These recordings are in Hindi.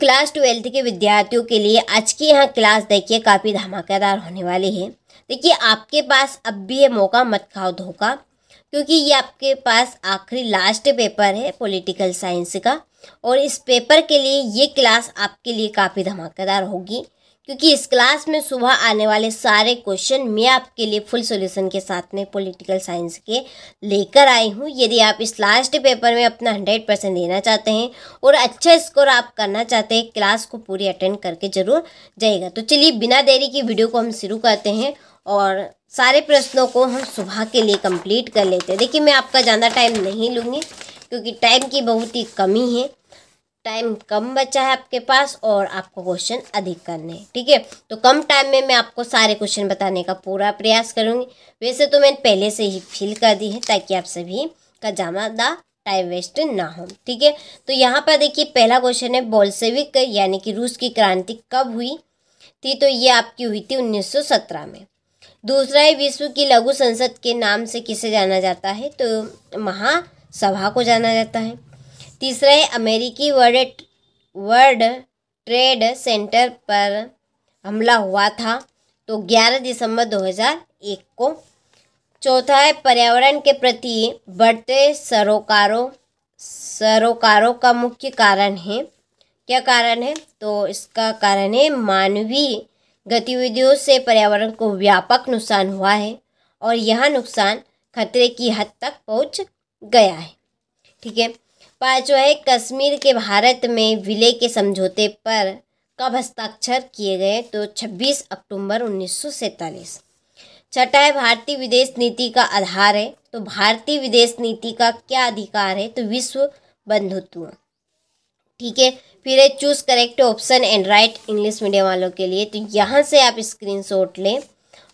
क्लास 12 के विद्यार्थियों के लिए आज की यहाँ क्लास देखिए काफ़ी धमाकेदार होने वाली है। देखिए आपके पास अब भी ये मौका, मत खाओ धोखा, क्योंकि ये आपके पास आखिरी लास्ट पेपर है पॉलिटिकल साइंस का। और इस पेपर के लिए ये क्लास आपके लिए काफ़ी धमाकेदार होगी, क्योंकि इस क्लास में सुबह आने वाले सारे क्वेश्चन मैं आपके लिए फुल सॉल्यूशन के साथ में पॉलिटिकल साइंस के लेकर आई हूँ। यदि आप इस लास्ट पेपर में अपना 100% देना चाहते हैं और अच्छा स्कोर आप करना चाहते हैं, क्लास को पूरी अटेंड करके जरूर जाइएगा। तो चलिए बिना देरी की वीडियो को हम शुरू करते हैं और सारे प्रश्नों को हम सुबह के लिए कंप्लीट कर लेते हैं। देखिए मैं आपका ज़्यादा टाइम नहीं लूँगी, क्योंकि टाइम की बहुत ही कमी है, टाइम कम बचा है आपके पास और आपको क्वेश्चन अधिक करने हैं। ठीक है, तो कम टाइम में मैं आपको सारे क्वेश्चन बताने का पूरा प्रयास करूंगी। वैसे तो मैंने पहले से ही फिल कर दी है, ताकि आप सभी का ज़्यादा टाइम वेस्ट ना हो। ठीक है, तो यहाँ पर देखिए पहला क्वेश्चन है, बोल्शेविक यानी कि रूस की क्रांति कब हुई थी? तो ये आपकी हुई थी 1917 में। दूसरा है, विश्व की लघु संसद के नाम से किसे जाना जाता है? तो महासभा को जाना जाता है। तीसरा है, अमेरिकी वर्ल्ड ट्रेड सेंटर पर हमला हुआ था, तो 11 दिसंबर 2001 को। चौथा है, पर्यावरण के प्रति बढ़ते सरोकारों का मुख्य कारण है। क्या कारण है? तो इसका कारण है मानवीय गतिविधियों से पर्यावरण को व्यापक नुकसान हुआ है और यह नुकसान खतरे की हद तक पहुंच गया है। ठीक है, पांचवा है, कश्मीर के भारत में विलय के समझौते पर कब हस्ताक्षर किए गए? तो 26 अक्टूबर 1947। छठा है, भारतीय विदेश नीति का आधार है। तो भारतीय विदेश नीति का क्या अधिकार है? तो विश्व बंधुत्व। ठीक है, फिर है, choose correct option and right English medium वालों के लिए। तो यहाँ से आप स्क्रीनशॉट लें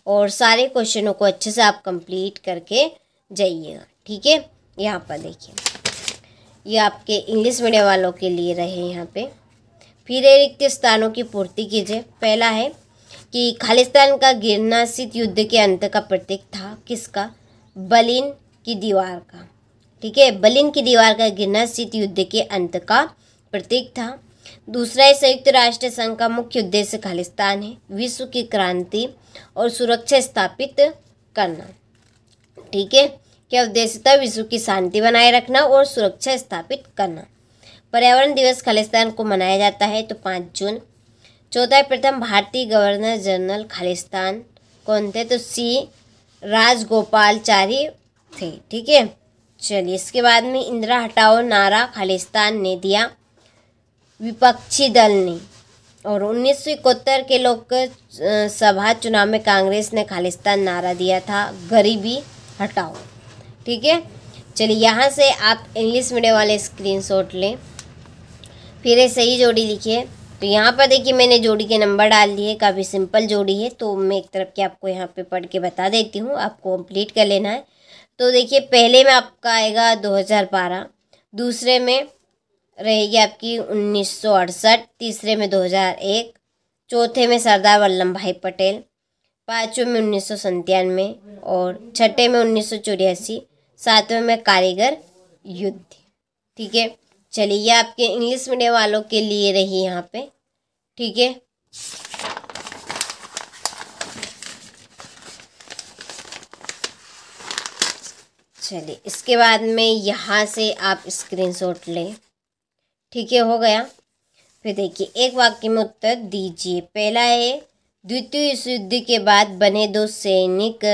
और सारे क्वेश्चनों को अच्छे से आप कंप्लीट करके जाइएगा। ठीक है, यहाँ पर देखिए ये आपके इंग्लिश मीडियम वालों के लिए रहे यहाँ पे। फिर रिक्त स्थानों की पूर्ति कीजिए। पहला है कि खालिस्तान का गिरना शीत युद्ध के अंत का प्रतीक था। किसका? बर्लिन की दीवार का। ठीक है, बर्लिन की दीवार का गिरना शीत युद्ध के अंत का प्रतीक था। दूसरा है, संयुक्त राष्ट्र संघ का मुख्य उद्देश्य खालिस्तान है, विश्व की क्रांति और सुरक्षा स्थापित करना। ठीक है, क्या उद्देश्य था? विश्व की शांति बनाए रखना और सुरक्षा स्थापित करना। पर्यावरण दिवस खालिस्तान को मनाया जाता है, तो 5 जून। चौथा है, प्रथम भारतीय गवर्नर जनरल खालिस्तान कौन थे? तो सी राजगोपालाचारी थे। ठीक है, चलिए इसके बाद में इंदिरा हटाओ नारा खालिस्तान ने दिया विपक्षी दल ने। और 1971 के लोकसभा चुनाव में कांग्रेस ने खालिस्तान नारा दिया था गरीबी हटाओ। ठीक है, चलिए यहाँ से आप इंग्लिश मीडियम वाले स्क्रीनशॉट लें। फिर सही जोड़ी लिखिए। तो यहाँ पर देखिए मैंने जोड़ी के नंबर डाल दिए, काफ़ी सिंपल जोड़ी है, तो मैं एक तरफ के आपको यहाँ पे पढ़ के बता देती हूँ, आपको कंप्लीट कर लेना है। तो देखिए पहले में आपका आएगा 2012, दूसरे में रहेगी आपकी 1968, तीसरे में 2001, चौथे में सरदार वल्लभ भाई पटेल, पाँचवें में 1997 और छठे में 1984, सातवें में कारीगर युद्ध। ठीक है, चलिए ये आपके इंग्लिश मीडियम वालों के लिए रही यहाँ पे। ठीक है, चलिए इसके बाद में यहाँ से आप स्क्रीनशॉट लें। ठीक है, हो गया। फिर देखिए एक वाक्य में उत्तर दीजिए। पहला है, द्वितीय विश्व युद्ध के बाद बने 2 सैनिक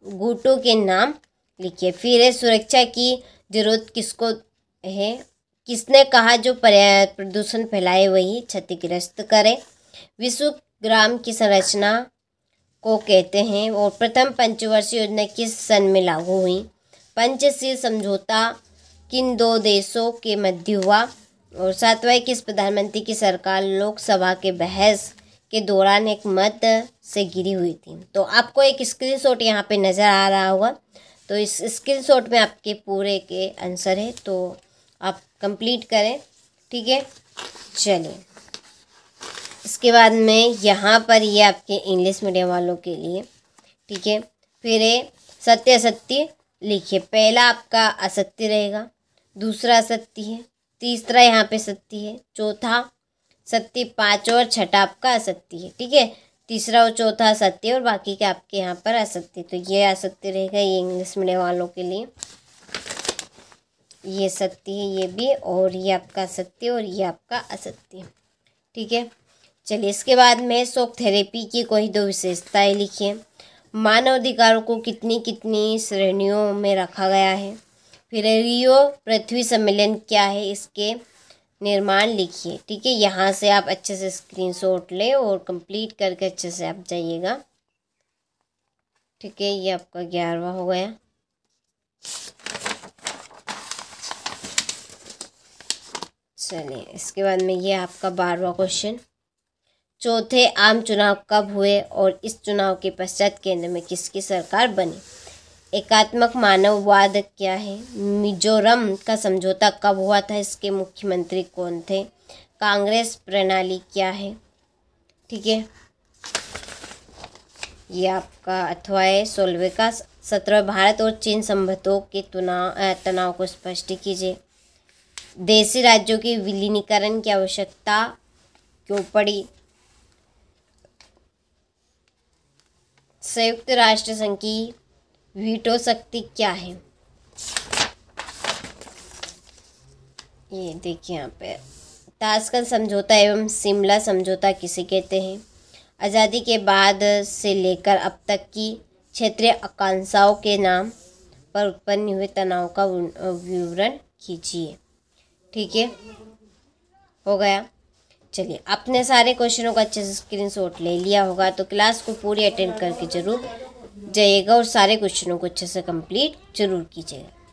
गुटों के नाम लिखिए। फिर है, सुरक्षा की जरूरत किसको है? किसने कहा जो प्रदूषण फैलाए वही क्षतिग्रस्त करे? विश्व ग्राम की संरचना को कहते हैं। और प्रथम पंचवर्षीय योजना किस सन में लागू हुई? पंचशील समझौता किन 2 देशों के मध्य हुआ? और सातवां, किस प्रधानमंत्री की सरकार लोकसभा के बहस के दौरान एक मत से गिरी हुई थी? तो आपको एक स्क्रीनशॉट यहाँ पे नज़र आ रहा होगा, तो इस स्क्रीनशॉट में आपके पूरे के आंसर है, तो आप कंप्लीट करें। ठीक है, चलिए इसके बाद में यहाँ पर ये आपके इंग्लिश मीडियम वालों के लिए। ठीक है, फिर सत्य असत्य लिखिए। पहला आपका असत्य रहेगा, दूसरा असत्य है, तीसरा यहाँ पे सत्य है, चौथा सत्य 5 और छठा आपका असत्य है। ठीक है, तीसरा और चौथा सत्य और बाकी के आपके यहाँ पर असत्य। तो ये असत्य रहेगा, ये इंग्लिश मीडियम वालों के लिए। ये सत्य है ये भी, और ये आपका सत्य और ये आपका असत्य। ठीक है, चलिए इसके बाद में शॉक थेरेपी की कोई 2 विशेषताएं लिखिए। मानव अधिकारों को कितनी कितनी श्रेणियों में रखा गया है। फिर रियो पृथ्वी सम्मेलन क्या है, इसके निर्माण लिखिए। ठीक है, यहाँ से आप अच्छे से स्क्रीनशॉट ले और कंप्लीट करके अच्छे से आप जाइएगा। ठीक है, ये आपका 11वां हो गया। चलिए इसके बाद में ये आपका 12वां क्वेश्चन। चौथे आम चुनाव कब हुए और इस चुनाव के पश्चात केंद्र में किसकी सरकार बनी। एकात्मक मानववाद क्या है। मिजोरम का समझौता कब हुआ था, इसके मुख्यमंत्री कौन थे। कांग्रेस प्रणाली क्या है। ठीक है, ये आपका अथवा है 16वें का। 17वें भारत और चीन संबंधों के तनाव को स्पष्ट कीजिए। देशी राज्यों के विलीनीकरण की आवश्यकता क्यों पड़ी। संयुक्त राष्ट्र संघ की वीटो शक्ति क्या है। ये देखिए यहाँ पे ताशकंद समझौता एवं शिमला समझौता किसे कहते हैं। आज़ादी के बाद से लेकर अब तक की क्षेत्रीय आकांक्षाओं के नाम पर उत्पन्न हुए तनाव का विवरण कीजिए। ठीक है, हो गया। चलिए आपने सारे क्वेश्चनों का अच्छे से स्क्रीनशॉट ले लिया होगा, तो क्लास को पूरी अटेंड करके जरूर जाइएगा और सारे क्वेश्चनों को अच्छे से कंप्लीट जरूर कीजिएगा।